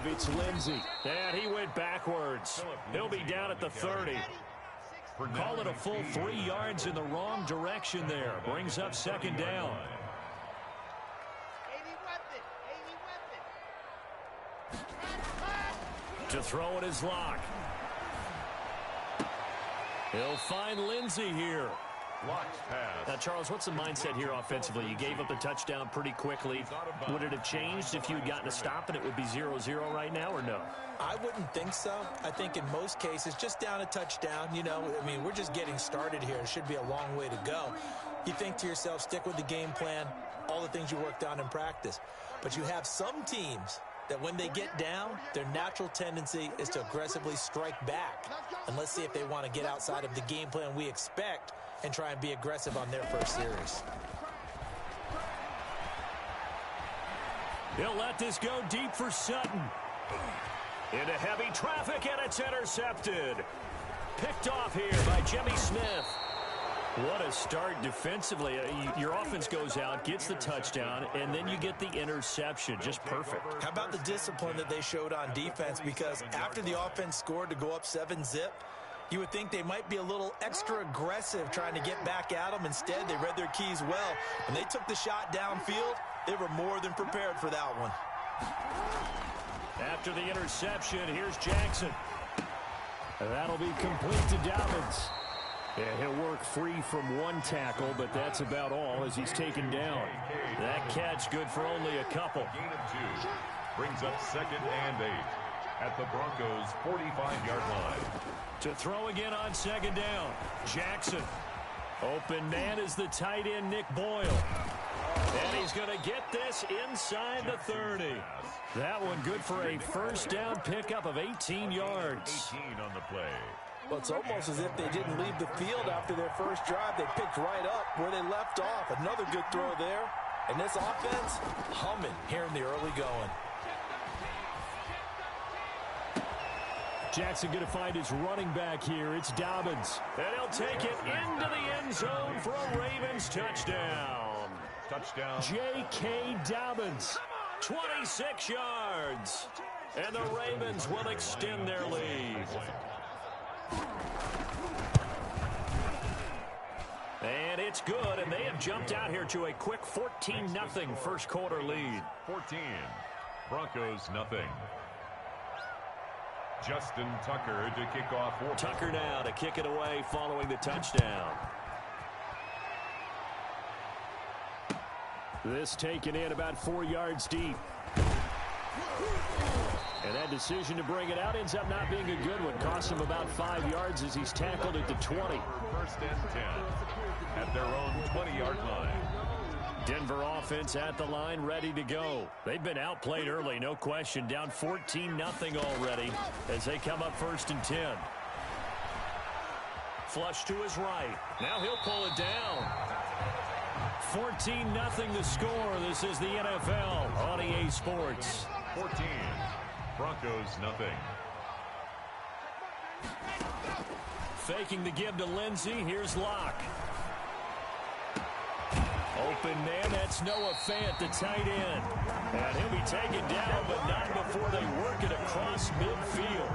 give. It's Lindsey. And he went backwards. He'll be down at the 30. Call it a full 3 yards in the wrong direction there. Brings up second down. To throw it is Locke. He'll find Lindsey here. Locke's pass. Now, Charles, what's the mindset here offensively? You gave up the touchdown pretty quickly. Would it have changed if you had gotten a stop and it would be 0-0 right now, or no? I wouldn't think so. I think in most cases, just down a touchdown, you know, I mean, we're just getting started here. It should be a long way to go. You think to yourself, stick with the game plan, all the things you worked on in practice. But you have some teams that when they get down, their natural tendency is to aggressively strike back. And let's see if they want to get outside of the game plan we expect and try and be aggressive on their first series. He'll let this go deep for Sutton. Into heavy traffic, and it's intercepted. Picked off here by Jimmy Smith. What a start defensively. Your offense goes out, gets the touchdown, and then you get the interception. Just perfect. How about the discipline that they showed on defense? Because after the offense scored to go up 7-zip, you would think they might be a little extra aggressive trying to get back at them. Instead, they read their keys well. When they took the shot downfield, they were more than prepared for that one. After the interception, here's Jackson. That'll be complete to Dobbins. And he'll work free from one tackle, but that's about all as he's taken down. That catch good for only a couple. Gain of 2. Brings up 2nd and 8 at the Broncos' 45-yard line. To throw again on 2nd down. Jackson. Open man is the tight end, Nick Boyle. And he's going to get this inside the 30. That one good for a first down pickup of 18 yards. 18 on the play. Well, it's almost as if they didn't leave the field after their first drive. They picked right up where they left off. Another good throw there. And this offense, humming here in the early going. Jackson going to find his running back here. It's Dobbins. And he'll take it into the end zone for a Ravens touchdown. Touchdown. J.K. Dobbins, 26 yards. And the Ravens will extend their lead. And it's good, and they have jumped out here to a quick 14-0 first quarter lead. 14. Broncos nothing. Justin Tucker to kick off. Tucker now to kick it away following the touchdown. This taken in about 4 yards deep. And that decision to bring it out ends up not being a good one. Costs him about 5 yards as he's tackled at the 20. 1st and 10 at their own 20-yard line. Denver offense at the line, ready to go. They've been outplayed early, no question. Down 14-0 already as they come up 1st and 10. Flush to his right. Now he'll pull it down. 14-0 the score. This is the NFL on EA Sports. 14. Broncos nothing. Faking the give to Lindsey. Here's Locke. Open man, that's Noah Fant, the tight end. And he'll be taken down, but not before they work it across midfield.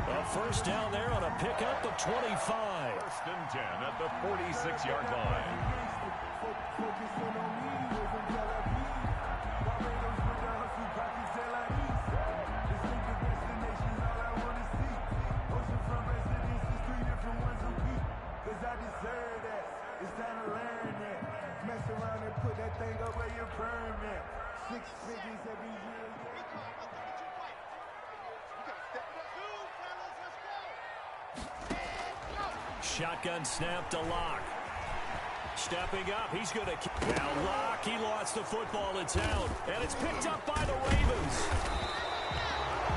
A first down there on a pickup of 25. 1st and 10 at the 46-yard line. Shotgun snap to Locke. Stepping up, he's going to... Now Locke, he lost the football, it's out. And it's picked up by the Ravens.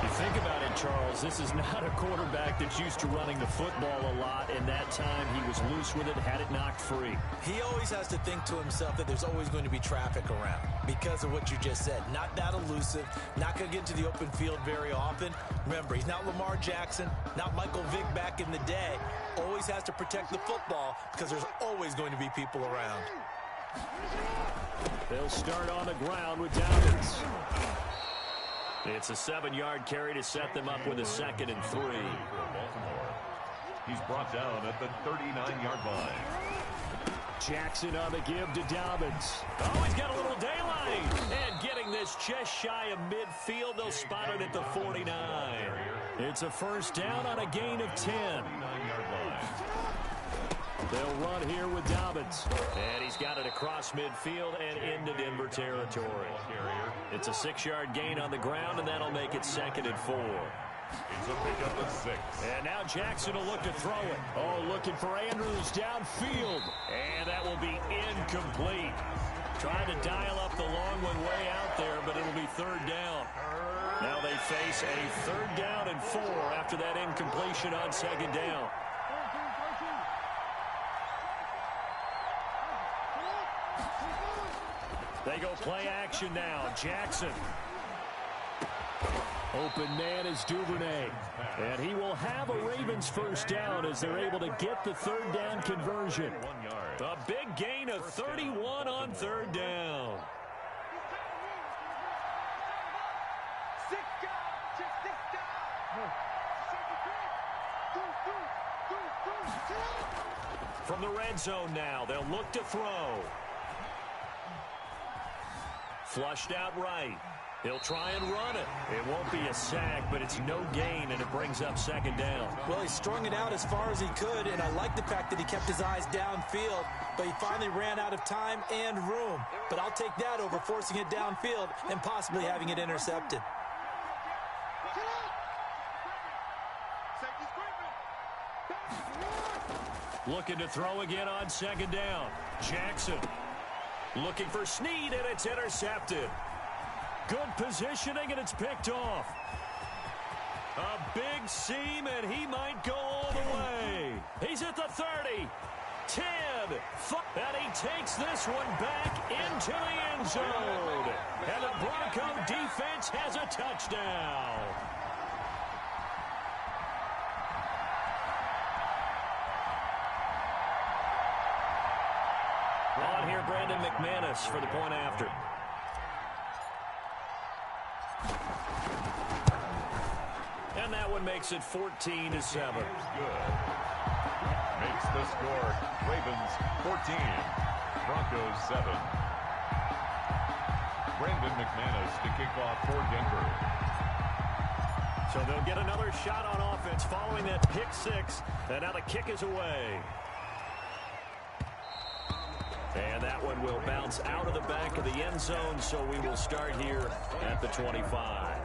You think about it, Charles, this is not a quarterback that's used to running the football a lot, and that time he was loose with it, had it knocked free. He always has to think to himself that there's always going to be traffic around because of what you just said. Not that elusive, not going to get into the open field very often. Remember, he's not Lamar Jackson, not Michael Vick back in the day. Always has to protect the football because there's always going to be people around. They'll start on the ground with Dobbins. It's a 7-yard carry to set them up with a 2nd and 3. Baltimore. He's brought down at the 39-yard line. Jackson on the give to Dobbins. Oh, he's got a little daylight. And getting this just shy of midfield. They'll spot it at the 49. It's a first down on a gain of 10. 39-yard line. They'll run here with Dobbins. And he's got it across midfield and into Denver territory. It's a 6-yard gain on the ground, and that'll make it 2nd and 4. It's a pickup of 6. And now Jackson will look to throw it. Oh, looking for Andrews downfield. And that will be incomplete. Trying to dial up the long one way out there, but it'll be 3rd down. Now they face a 3rd down and 4 after that incompletion on 2nd down. They go play action now. Jackson. Open man is Duvernay. And he will have a Ravens first down as they're able to get the 3rd down conversion. 1 yard. A big gain of 31 on 3rd down. From the red zone now, they'll look to throw. Flushed out right. He'll try and run it. It won't be a sack, but it's no gain, and it brings up 2nd down. Well, he strung it out as far as he could, and I like the fact that he kept his eyes downfield, but he finally ran out of time and room. But I'll take that over forcing it downfield and possibly having it intercepted. Looking to throw again on 2nd down. Jackson looking for Snead, and it's intercepted. Good positioning, and it's picked off. A big seam, and he might go all the way. He's at the 30, 10, 5, and he takes this one back into the end zone. And the Bronco defense has a touchdown. On here, Brandon McManus for the point after. And that one makes it 14-7. Good. Makes the score. Ravens 14. Broncos 7. Brandon McManus to kick off for Denver. So they'll get another shot on offense following that pick 6. And now the kick is away. And that one will bounce out of the back of the end zone, so we will start here at the 25.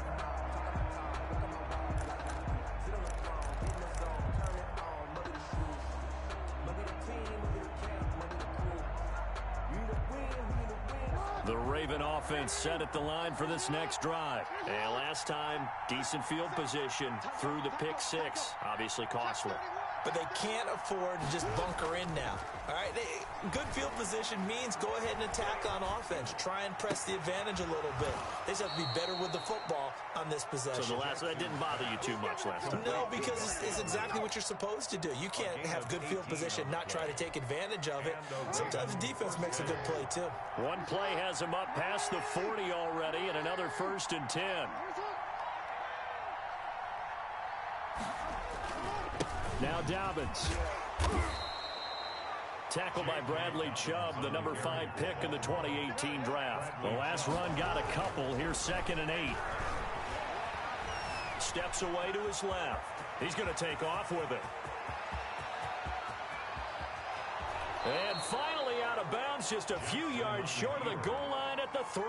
The Raven offense set at the line for this next drive. And last time, decent field position through the pick 6. Obviously costly. But they can't afford to just bunker in now. All right, good field position means go ahead and attack on offense. Try and press the advantage a little bit. They just have to be better with the football on this possession. So that didn't bother you too much last time? No, because it's exactly what you're supposed to do. You can't have good field position, not try to take advantage of it. Sometimes the defense makes a good play, too. One play has him up past the 40 already, and another 1st and 10. Now Dobbins. Tackled by Bradley Chubb, the number 5 pick in the 2018 draft. The last run got a couple. Here's 2nd and 8. Steps away to his left. He's going to take off with it. And finally out of bounds, just a few yards short of the goal line at the 3.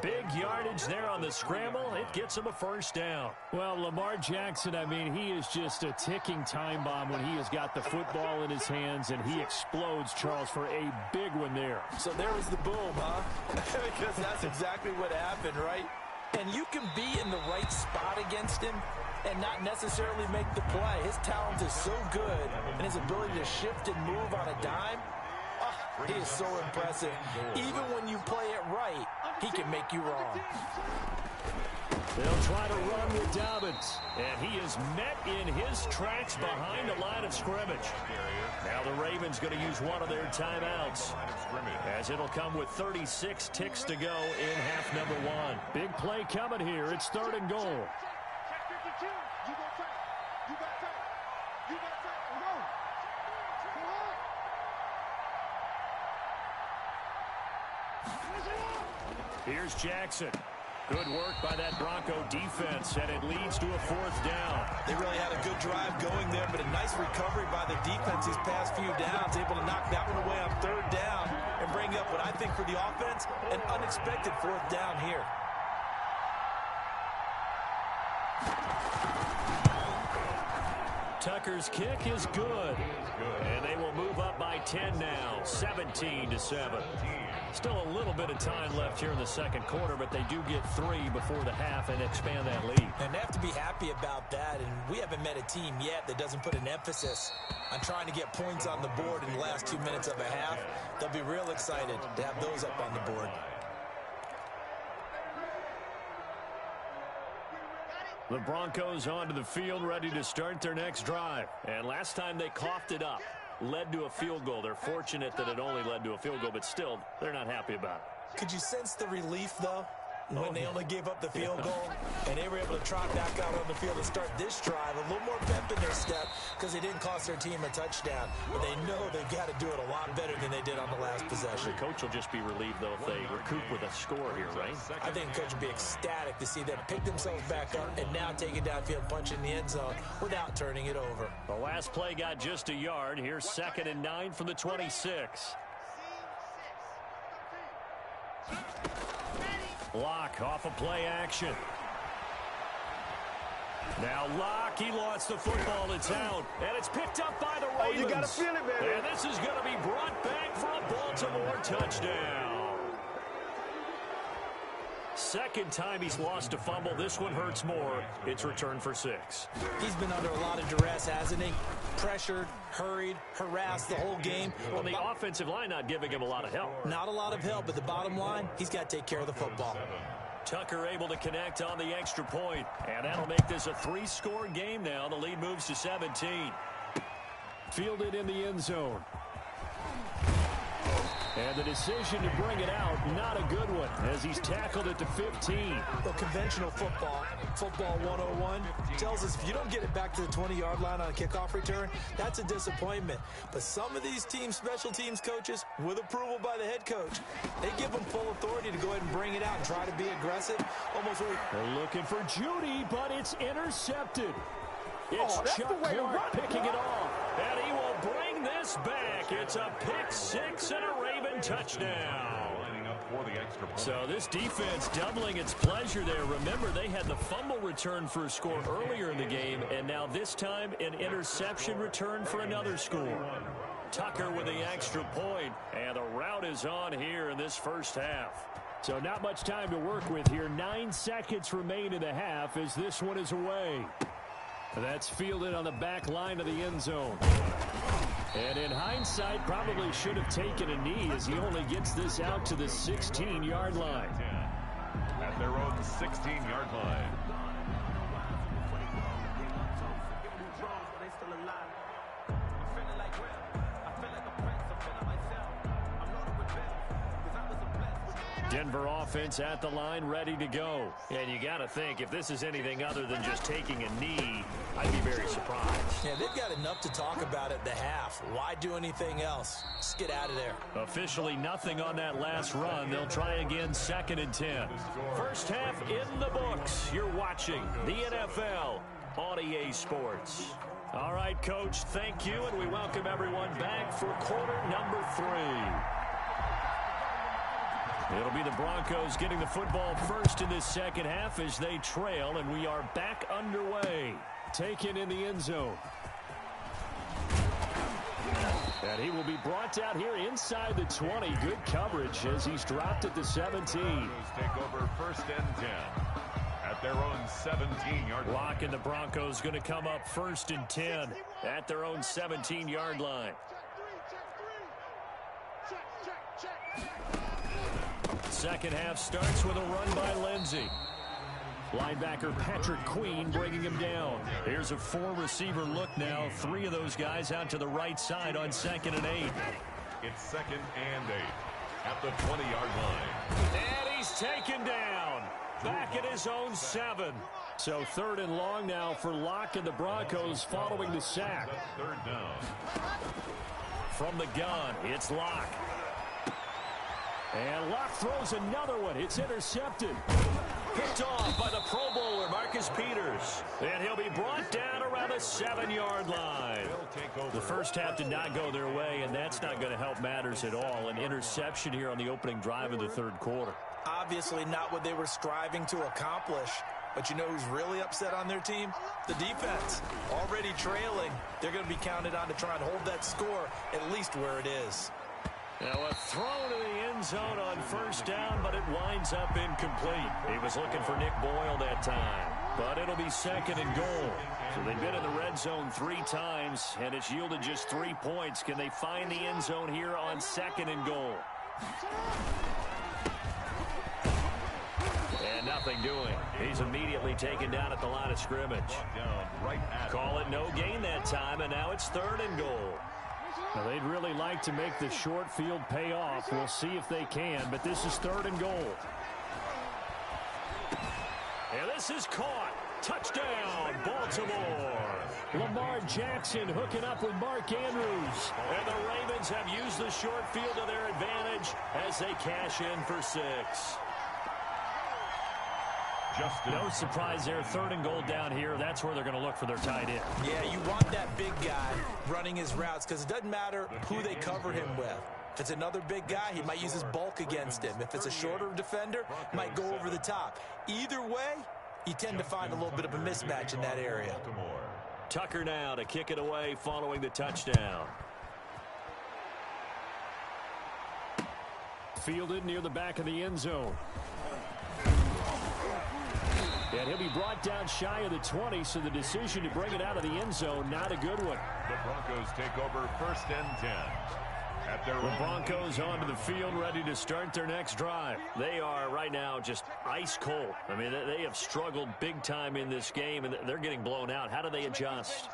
Big yardage there on the scramble. It gets him a first down. Well, Lamar Jackson, I mean, he is just a ticking time bomb when he has got the football in his hands, and he explodes, Charles, for a big one there. So there was the boom, huh? Because that's exactly what happened, right? And you can be in the right spot against him and not necessarily make the play. His talent is so good, and his ability to shift and move on a dime, he is so impressive. Even when you play it right, he can make you wrong. They'll try to run with Dobbins. And he is met in his tracks behind the line of scrimmage. Now the Ravens going to use one of their timeouts, as it'll come with 36 ticks to go in half number one. Big play coming here. It's 3rd and goal. Here's Jackson. Good work by that Bronco defense, and it leads to a 4th down. They really had a good drive going there, but a nice recovery by the defense these past few downs, able to knock that one away on 3rd down and bring up what I think for the offense, an unexpected 4th down here. Tucker's kick is good. And they will move up by 10 now, 17-7. Still a little bit of time left here in the second quarter, but they do get 3 before the half and expand that lead. And they have to be happy about that, and we haven't met a team yet that doesn't put an emphasis on trying to get points on the board in the last 2 minutes of a half. They'll be real excited to have those up on the board. The Broncos onto the field, ready to start their next drive. And last time they coughed it up, led to a field goal. They're fortunate that it only led to a field goal, but still, they're not happy about it. Could you sense the relief, though, when they only gave up the field goal and they were able to trot back out on the field and start this drive? A little more pep in their step because they didn't cost their team a touchdown. But they know they've got to do it a lot better than they did on the last possession. The coach will just be relieved, though, if they recoup with a score here, right? I think the coach will be ecstatic to see them pick themselves back up and now take it downfield, punch in the end zone without turning it over. The last play got just a yard. Here's 2nd and 9 from the 26. Locke off of play action. Now Locke, he lost the football. It's out, and it's picked up by the Ravens. You gotta feel it, baby. And this is going to be brought back for a Baltimore touchdown. Second time he's lost a fumble. This one hurts more. It's returned for 6. He's been under a lot of duress, hasn't he? Pressured, hurried, harassed the whole game. Well, the offensive line not giving him a lot of help. Not a lot of help, but the bottom line, he's got to take care of the football. Tucker able to connect on the extra point, and that'll make this a 3-score game now. The lead moves to 17. Fielded in the end zone. And the decision to bring it out, not a good one, as he's tackled it to 15. Well, conventional football 101, tells us if you don't get it back to the 20-yard line on a kickoff return, that's a disappointment. But some of these team special teams coaches, with approval by the head coach, they give them full authority to go ahead and bring it out and try to be aggressive. They're looking for Judy, but it's intercepted. It's Chuck Clark picking it off. And he will bring this back. It's a pick 6 and a Raven touchdown. So this defense doubling its pleasure there. Remember, they had the fumble return for a score earlier in the game, and now this time an interception return for another score. Tucker with the extra point, and the route is on here in this first half. So not much time to work with here. 9 seconds remain in the half as this one is away. That's fielded on the back line of the end zone. And in hindsight, probably should have taken a knee as he only gets this out to the 16-yard line. At their own 16-yard line. Denver offense at the line, ready to go. And you got to think, if this is anything other than just taking a knee, I'd be very surprised. Yeah, they've got enough to talk about at the half. Why do anything else? Just get out of there. Officially nothing on that last run. They'll try again, 2nd and 10. First half in the books. You're watching the NFL on EA Sports. All right, Coach, thank you, and we welcome everyone back for quarter number 3. It'll be the Broncos getting the football first in this second half as they trail, and we are back underway. Taken in the end zone. And he will be brought down here inside the 20. Good coverage as he's dropped at the 17. Take over 1st and 10 at their own 17-yard line. Locke and the Broncos going to come up 1st and 10 at their own 17-yard line. Second half starts with a run by Lindsey. Linebacker Patrick Queen bringing him down. Here's a 4-receiver look now. 3 of those guys out to the right side on 2nd and 8. It's 2nd and 8 at the 20-yard line. And he's taken down. Back at his own 7. So 3rd and long now for Locke and the Broncos following the sack. 3rd down. From the gun, it's Locke. And Locke throws another one. It's intercepted. Picked off by the Pro Bowler, Marcus Peters. And he'll be brought down around the 7-yard line. The first half did not go their way, and that's not going to help matters at all. An interception here on the opening drive of the 3rd quarter. Obviously not what they were striving to accomplish. But you know who's really upset on their team? The defense. Already trailing. They're going to be counted on to try and hold that score at least where it is. Now a throw to the end zone on 1st down, but it winds up incomplete. He was looking for Nick Boyle that time. But it'll be 2nd and goal. So they've been in the red zone 3 times, and it's yielded just 3 points. Can they find the end zone here on 2nd and goal? And nothing doing. He's immediately taken down at the line of scrimmage. Call it no gain that time, and now it's 3rd and goal. Now, they'd really like to make the short field pay off. We'll see if they can, but this is 3rd and goal. And this is caught. Touchdown, Baltimore. Lamar Jackson hooking up with Mark Andrews. And the Ravens have used the short field to their advantage as they cash in for 6. No surprise there. 3rd and goal down here. That's where they're going to look for their tight end. Yeah, you want that big guy running his routes because it doesn't matter who they cover him with. If it's another big guy, he might use his bulk against him. If it's a shorter defender, might go over the top. Either way, you tend to find a little bit of a mismatch in that area. Tucker now to kick it away following the touchdown. Fielded near the back of the end zone. And he'll be brought down shy of the 20, so the decision to bring it out of the end zone, not a good one. The Broncos take over 1st and 10. The Broncos onto the field, ready to start their next drive. They are right now just ice cold. I mean, they have struggled big time in this game, and they're getting blown out. How do they adjust?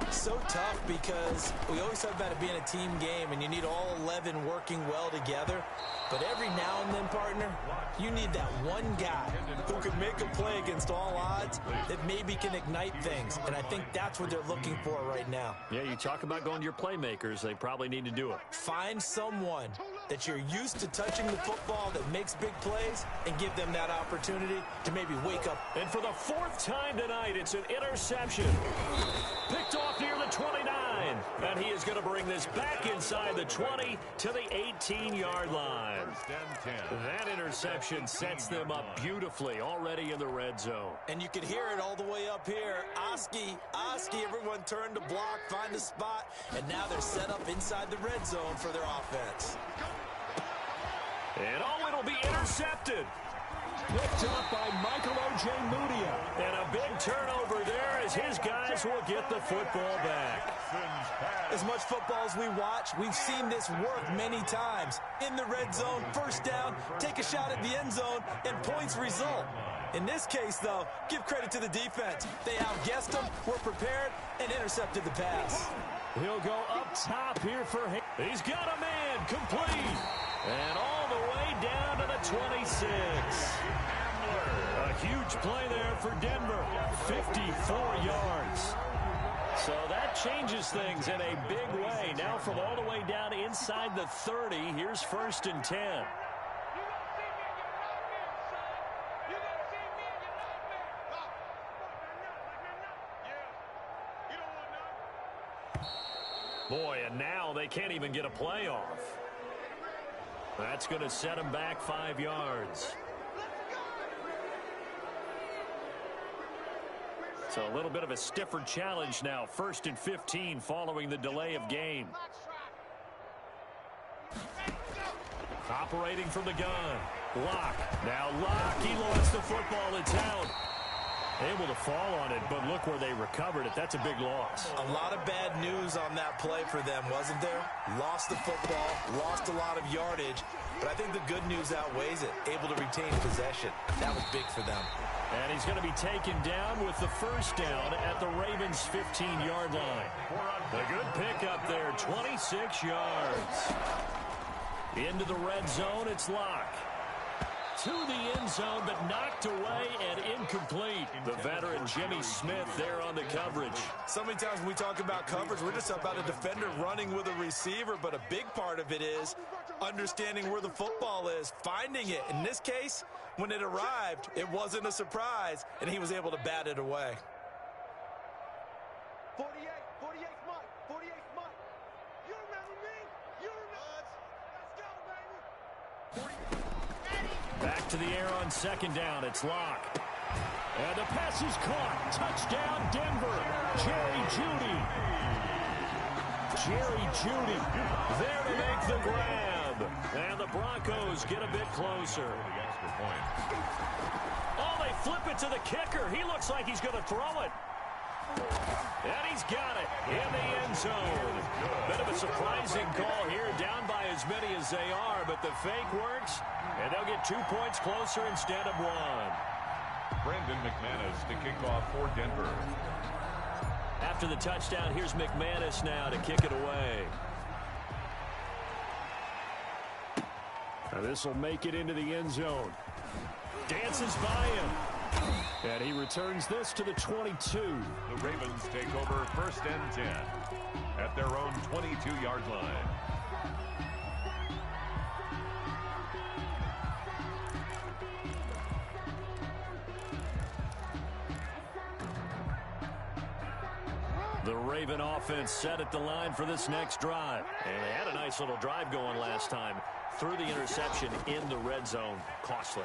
So tough because we always talk about it being a team game, and you need all 11 working well together. But every now and then, partner, you need that one guy who can make a play against all odds that maybe can ignite things. And I think that's what they're looking for right now. Yeah, you talk about going to your playmakers. They probably need to do it. Find someone that you're used to touching the football that makes big plays and give them that opportunity to maybe wake up. And for the 4th time tonight, it's an interception. Picked off near the 29. And he is going to bring this back inside the 20 to the 18-yard line. That interception sets them up beautifully already in the red zone. And you can hear it all the way up here. Oski, everyone turned to block, find a spot, and now they're set up inside the red zone for their offense. And it'll be intercepted. Picked up by Michael O.J. Mudia. And a big turnover there as his guys will get the football back. As much football as we watch, we've seen this work many times. In the red zone, 1st down, take a shot at the end zone, and points result. In this case, though, give credit to the defense. They outguessed them, were prepared, and intercepted the pass. He'll go up top here for him. He's got a man complete. And all the way down to the 26. A huge play there for Denver. 54 yards. So that changes things in a big way. Now from all the way down inside the 30, here's 1st and 10. Boy, and now they can't even get a play off. That's going to set them back 5 yards. So a little bit of a stiffer challenge now. 1st and 15 following the delay of game. Operating from the gun. Locke. Now Locke. He lost the football. It's out. Able to fall on it, but look where they recovered it. That's a big loss. A lot of bad news on that play for them, wasn't there? Lost the football, lost a lot of yardage, but I think the good news outweighs it. Able to retain possession. That was big for them. And he's going to be taken down with the first down at the Ravens' 15-yard line. A good pickup there, 26 yards. Into the red zone, it's Locke. To the end zone, but knocked away and incomplete. The veteran Jimmy Smith there on the coverage. So many times when we talk about coverage, we're just about a defender running with a receiver, but a big part of it is understanding where the football is, finding it. In this case, when it arrived, it wasn't a surprise, and he was able to bat it away. 48 Mike, 48 Mike. You remember me? You remember us? Let's go, baby. Back to the air on second down. It's Locke. And the pass is caught. Touchdown, Denver. Jerry Jeudy. Jerry Jeudy there to make the grab. And the Broncos get a bit closer. Oh, they flip it to the kicker. He looks like he's going to throw it. And he's got it in the end zone. Bit of a surprising call here, down by as many as they are, but the fake works, and they'll get 2 points closer instead of 1. Brandon McManus to kick off for Denver. After the touchdown, here's McManus now to kick it away. Now this will make it into the end zone. Dances by him. And he returns this to the 22. The Ravens take over 1st and 10 at their own 22-yard line. The Raven offense set at the line for this next drive. And they had a nice little drive going last time. Threw the interception in the red zone. Costly.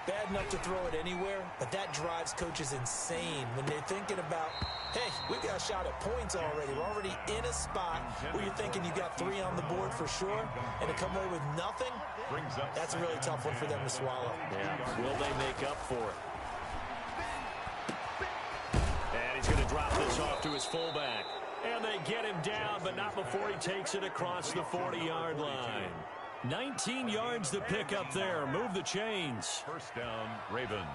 Bad enough to throw it anywhere, but that drives coaches insane when they're thinking about, hey, we've got a shot at points already. We're already in a spot where you're thinking you got 3 on the board for sure, and to come away with nothing, that's a really tough one for them to swallow. Yeah, will they make up for it? And he's going to drop this off to his fullback. And they get him down, but not before he takes it across the 40-yard line. 19 yards to pick up there. Move the chains. 1st down, Ravens.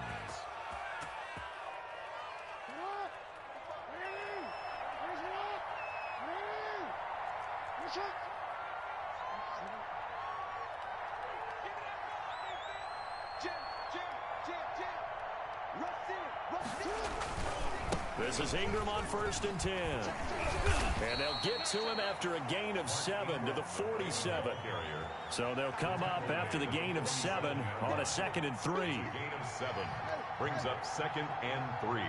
This is Ingram on 1st and 10. And they'll get to him after a gain of 7 to the 47. So they'll come up after the gain of 7 on a 2nd and 3. Gain of 7 brings up 2nd and 3.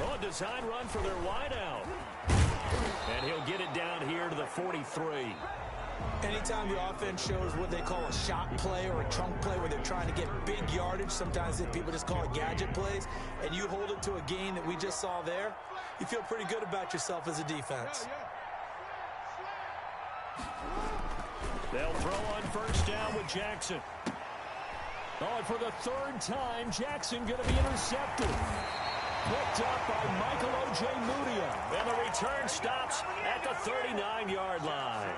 Oh, a design run for their wideout. And he'll get it down here to the 43. Anytime the offense shows what they call a shot play or a trunk play where they're trying to get big yardage, sometimes people just call it gadget plays, and you hold it to a gain that we just saw there, you feel pretty good about yourself as a defense. They'll throw on 1st down with Jackson. Oh, and for the 3rd time, Jackson going to be intercepted. Picked up by Michael O.J. Mudia. And the return stops at the 39-yard line.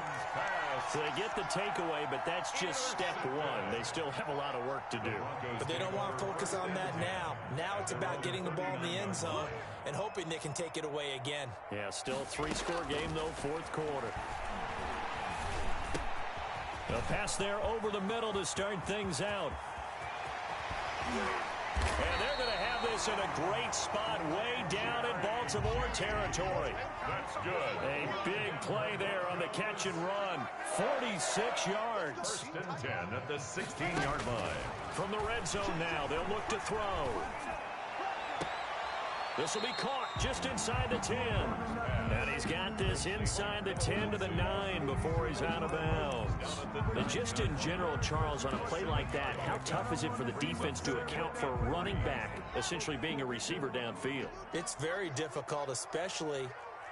So they get the takeaway, but that's just step 1. They still have a lot of work to do. But they don't want to focus on that now. Now it's about getting the ball in the end zone and hoping they can take it away again. Yeah, still 3-score game, though, 4th quarter. A pass there over the middle to start things out. And they're going to have this in a great spot way down in Baltimore territory. That's good. A big play there on the catch and run. 46 yards. 1st and 10 at the 16-yard line. From the red zone now, they'll look to throw. This will be caught just inside the 10. And he's got this inside the 10 to the 9 before he's out of bounds. And just in general, Charles, on a play like that, how tough is it for the defense to account for a running back essentially being a receiver downfield? It's very difficult, especially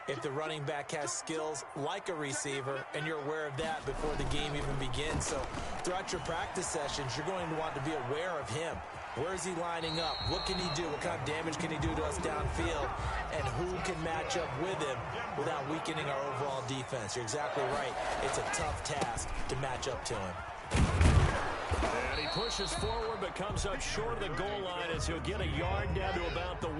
if the running back has skills like a receiver, and you're aware of that before the game even begins. So throughout your practice sessions, you're going to want to be aware of him. Where is he lining up? What can he do? What kind of damage can he do to us downfield? And who can match up with him without weakening our overall defense? You're exactly right. It's a tough task to match up to him. pushes forward but comes up short of the goal line as he'll get a yard down to about the 1.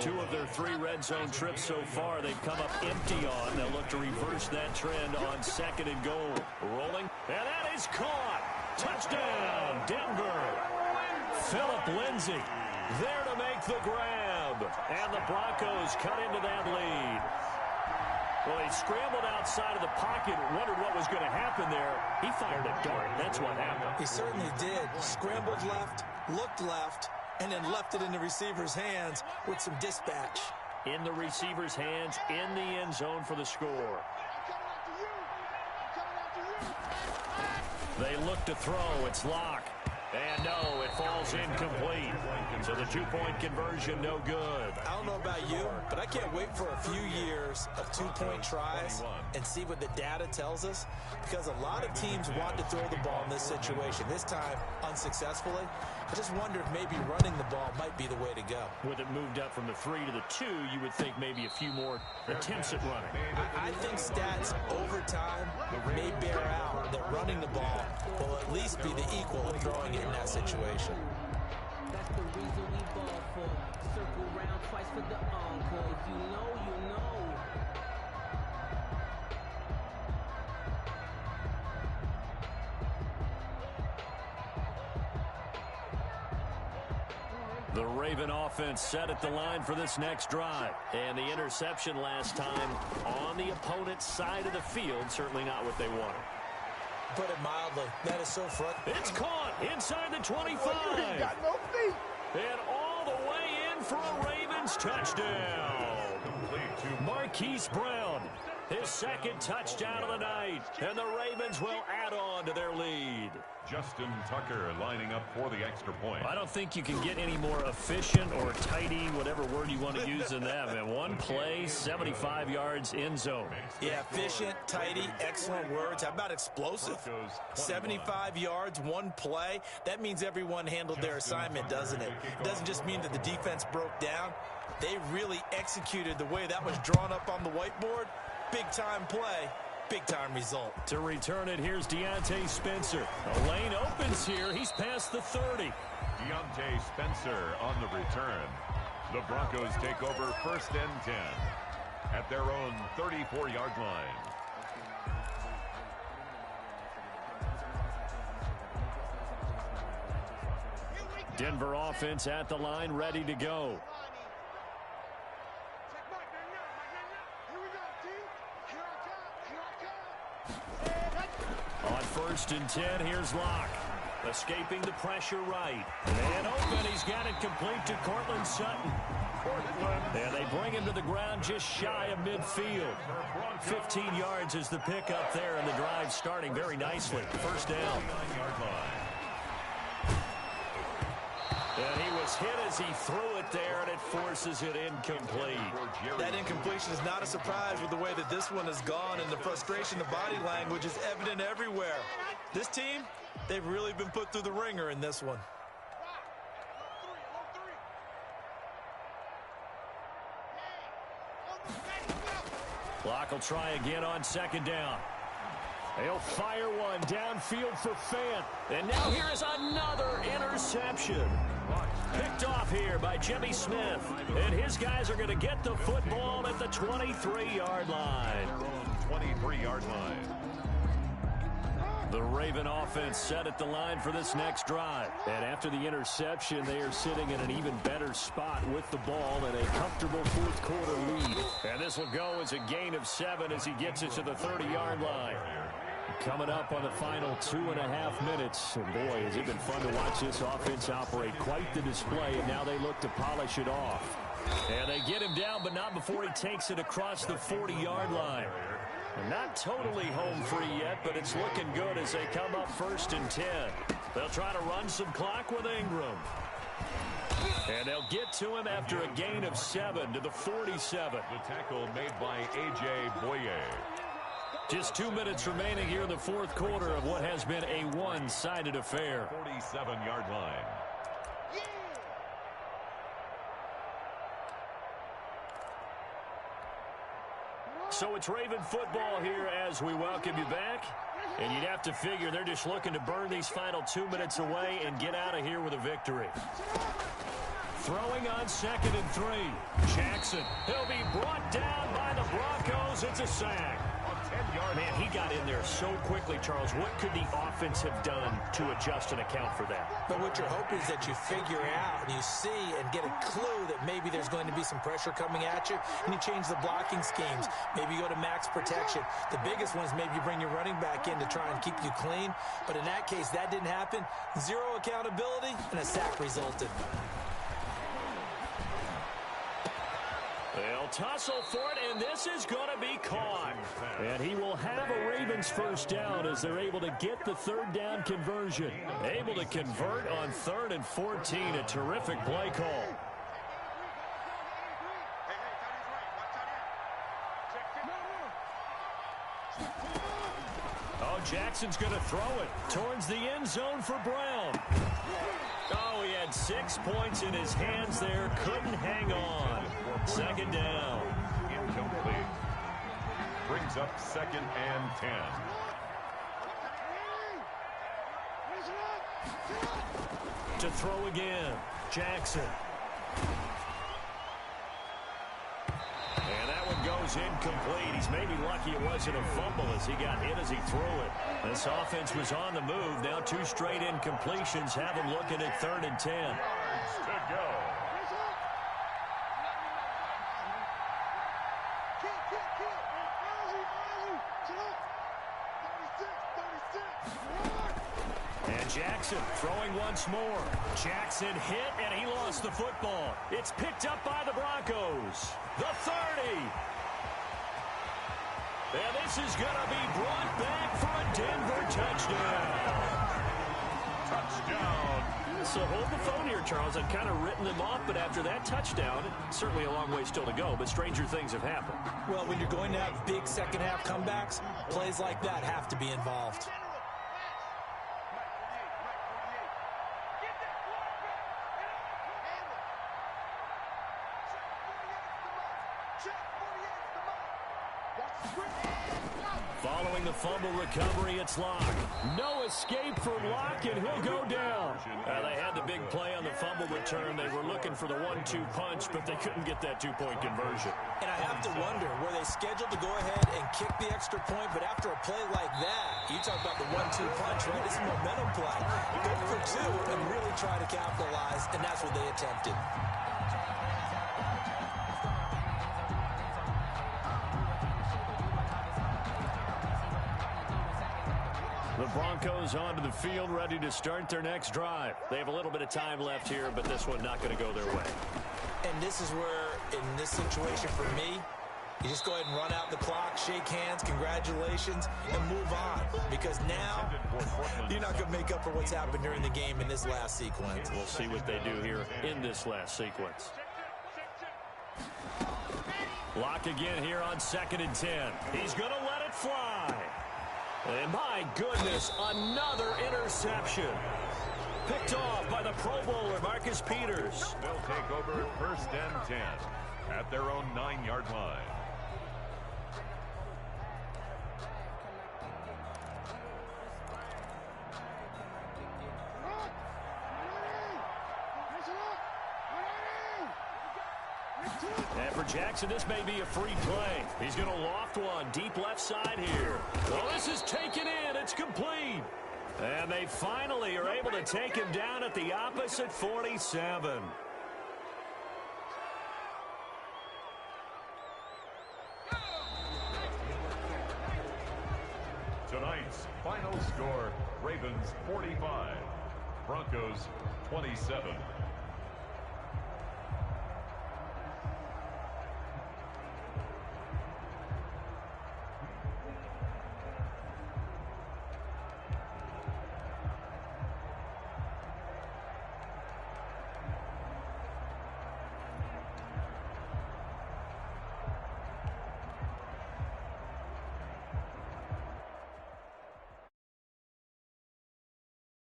Two of their 3 red zone trips so far they've come up empty on. They'll look to reverse that trend on 2nd and goal. Rolling. And that is caught. Touchdown, Denver. Phillip Lindsay there to make the grab. And the Broncos cut into that lead. Well, he scrambled outside of the pocket, wondered what was going to happen there. He fired a dart. That's what happened. He certainly did. Scrambled left, looked left, and then left it in the receiver's hands with some dispatch. In the receiver's hands, in the end zone for the score. They look to throw. It's Locke. And no, it falls incomplete. So the 2-point conversion, no good. I don't know about you, but I can't wait for a few years of 2-point tries and see what the data tells us, because a lot of teams want to throw the ball in this situation. This time, unsuccessfully. I just wonder if maybe running the ball might be the way to go. With it moved up from the 3 to the 2, you would think maybe a few more attempts at running. I think stats over time may bear out that running the ball will at least be the equal of throwing it in that situation. That's the reason we ball for. Circle round twice for the encore. If you know, you know. The Raven offense set at the line for this next drive. And the interception last time on the opponent's side of the field, certainly not what they wanted. Put it mildly, that is so frustrating. It's caught inside the 25. He got no feet. And all the way in for a Ravens touchdown. Marquise Brown, his 2nd touchdown of the night. And the Ravens will add on to their lead. Justin Tucker lining up for the extra point. I don't think you can get any more efficient or tidy, whatever word you want to use in that. And one play, 75 yards in zone. Yeah, efficient, tidy, excellent words. How about explosive? 75 yards, one play. That means everyone handled their assignment, doesn't it? It doesn't just mean that the defense broke down. They really executed the way that was drawn up on the whiteboard. Big-time play. Big-time result. To return it, here's Deontay Spencer. The lane opens here. He's past the 30. Deontay Spencer on the return. The Broncos take over 1st and 10 at their own 34-yard line. Denver offense at the line, ready to go. On 1st and 10, here's Locke. Escaping the pressure right. And open, he's got it complete to Cortland Sutton. And they bring him to the ground just shy of midfield. 15 yards is the pickup there, and the drive starting very nicely. 1st down. And he was hit as he threw it there, and it forces it incomplete. That incompletion is not a surprise with the way that this one has gone, and the frustration, the body language is evident everywhere. This team, they've really been put through the ringer in this one. Clock will try again on 2nd down. They'll fire one downfield for Fant. And now here is another interception. Picked off here by Jimmy Smith. And his guys are going to get the football at the 23-yard line. 23-yard line. The Raven offense set at the line for this next drive. And after the interception, they are sitting in an even better spot with the ball and a comfortable 4th quarter lead. And this will go as a gain of 7 as he gets it to the 30-yard line. Coming up on the final 2.5 minutes. And boy, has it been fun to watch this offense operate. Quite the display, and now they look to polish it off. And they get him down, but not before he takes it across the 40-yard line. And not totally home free yet, but it's looking good as they come up 1st and 10. They'll try to run some clock with Ingram. And they'll get to him after a gain of 7 to the 47. The tackle made by A.J. Boye. Just 2 minutes remaining here in the 4th quarter of what has been a one-sided affair. 47-yard line. So it's Raven football here as we welcome you back. And you'd have to figure they're just looking to burn these final 2 minutes away and get out of here with a victory. Throwing on 2nd and 3. Jackson. He'll be brought down by the Broncos. It's a sack. Man, he got in there so quickly, Charles. What could the offense have done to adjust and account for that? But what you're hoping is that you figure out and you see and get a clue that maybe there's going to be some pressure coming at you, and you change the blocking schemes. Maybe you go to max protection. The biggest one is maybe you bring your running back in to try and keep you clean. But in that case, that didn't happen. Zero accountability, and a sack resulted. They'll tussle for it, and this is going to be caught. And he will have a Ravens first down as they're able to get the 3rd down conversion. Able to convert on 3rd and 14. A terrific play call. Oh, Jackson's going to throw it towards the end zone for Brown. Oh, he had 6 points in his hands there. Couldn't hang on. 2nd down. Incomplete. Brings up 2nd and 10. To throw again. Jackson. And that one goes incomplete. He's maybe lucky it wasn't a fumble as he got hit as he threw it. This offense was on the move. Now 2 straight incompletions have him looking at 3rd and 10. Yards to go. And Jackson throwing once more. Jackson hit, and he lost the football. It's picked up by the Broncos. The 30. And this is going to be brought back for a Denver touchdown. Touchdown. So hold the phone here, Charles. I've kind of written them off, but after that touchdown, certainly a long way still to go, but stranger things have happened. Well, when you're going to have big second-half comebacks, plays like that have to be involved. Following the fumble recovery, it's Locke. No escape from Locke, and he'll go down. They had the big play on the fumble return. They were looking for the 1-2 punch, but they couldn't get that 2-point conversion. And I have to wonder, were they scheduled to go ahead and kick the extra point, but after a play like that, you talk about the 1-2 punch, right? It's a momentum play. Go for 2 and really try to capitalize, and that's what they attempted. The Broncos onto the field, ready to start their next drive. They have a little bit of time left here, but this one not going to go their way. And this is where, in this situation for me, you just go ahead and run out the clock, shake hands, congratulations, and move on. Because now, you're not going to make up for what's happened during the game in this last sequence. We'll see what they do here in this last sequence. Lock again here on 2nd and 10. He's going to let it fly. And my goodness, another interception. Picked off by the Pro Bowler, Marcus Peters. They'll take over 1st and 10 at their own 9-yard line. And for Jackson, this may be a free play. He's going to loft one deep left side here. Well, this is taken in. It's complete. And they finally are able to take him down at the opposite 47. Tonight's final score, Ravens 45, Broncos 27.